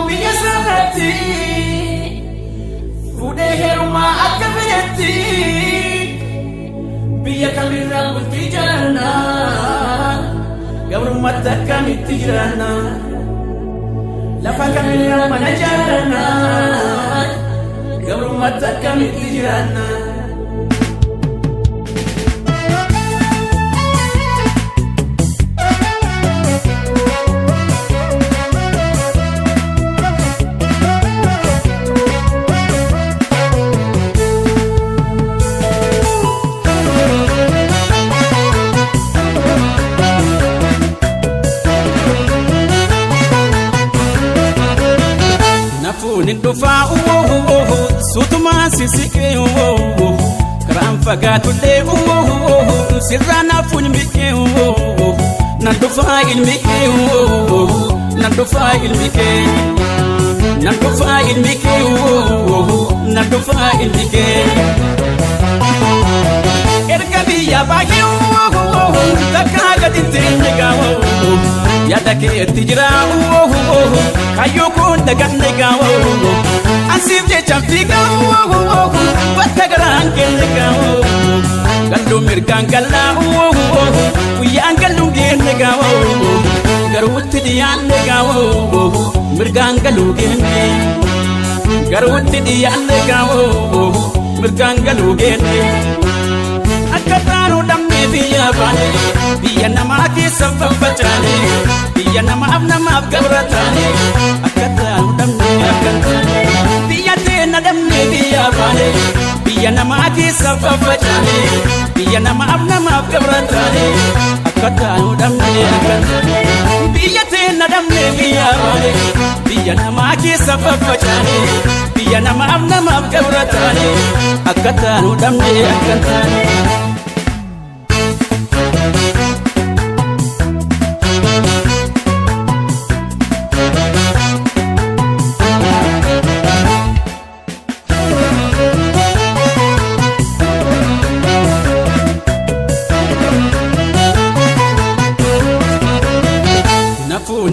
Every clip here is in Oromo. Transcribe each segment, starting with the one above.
بيسرتي فودهر ما أكفيتي بيك من رب تجرنا قبل ما تكمل تجرنا لفك من رب نجرنا قبل ما تكمل تجرنا Nindufa sutuma sisike kram fagatu le sirana funmike nandufa ilmike nandufa ilmike nandufa ilmike nandufa ilmike erkabi ya bahiu takaga tintinga ya dake tijra kayoko daganega asifje champiga watagaran kenega gallo mirgangalla uyangallu genega garutti diyanega mirgangallu genne garutti diyanega mirgangallu genne akatanu damme biya bane biya namaki safafatane biya namaf gabratane akatanu damme akatane biya tena damme biya bane biya namaki safafatane biya namaf gabratane akatanu damme akatane biya tena damme biya bane biya namaki safafatane biya namaf gabratane akatanu damme akatane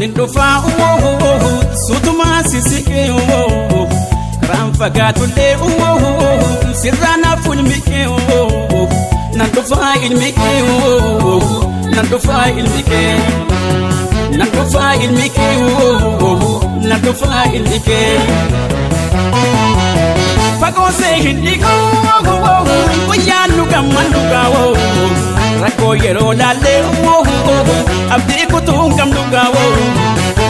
Nindufa sutuma sisike kram fagatu le sirana funmike nandufa ilmike nandufa ilmike nandufa ilmike nandufa ilmike fagose hindiko wayanu kamanuka rako yero dale abdi kutungam lugawo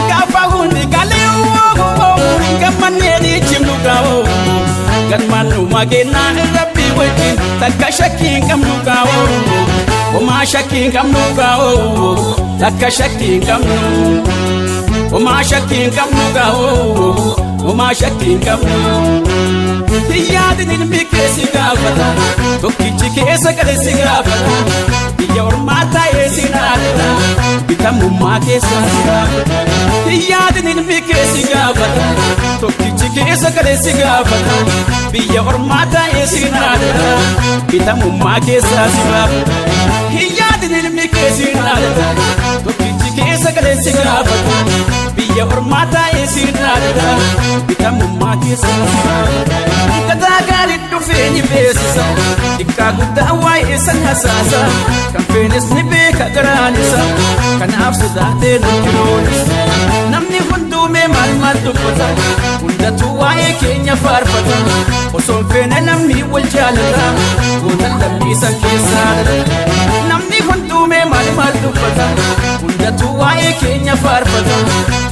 gafa hundi galeo gamane di chimlugawo ganmanu magena rabbi wetin takashaki kam lugawo oma shaki kam lugawo takashaki kam oma shaki kam lugawo oma shaki kam tiyadin ilmike sigafata tokkichi kesa kale sigafata Your mata is in Adela, become Makesa. Yadin in Mikesigava, Tokichi is a Kadesiga, be your mata is in Adela, become Makesa. Yadin in Mikesina, Tokichi is a Kadesiga, be your mata is in Adela, become Makesa. Katagalit to Feni Basis, Ikaguta, why is an Hasasa? Finish ni beka garanisa kana afsudate nukironis namni hundu me mal dukota hunda tuwaye kenya farfata oson fene namni waljalata hudan dambi sankesada namni hundu me mal dukota hunda tuwaye kenya farfata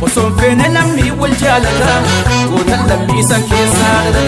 oson fene namni waljalata hudan dambi sankesada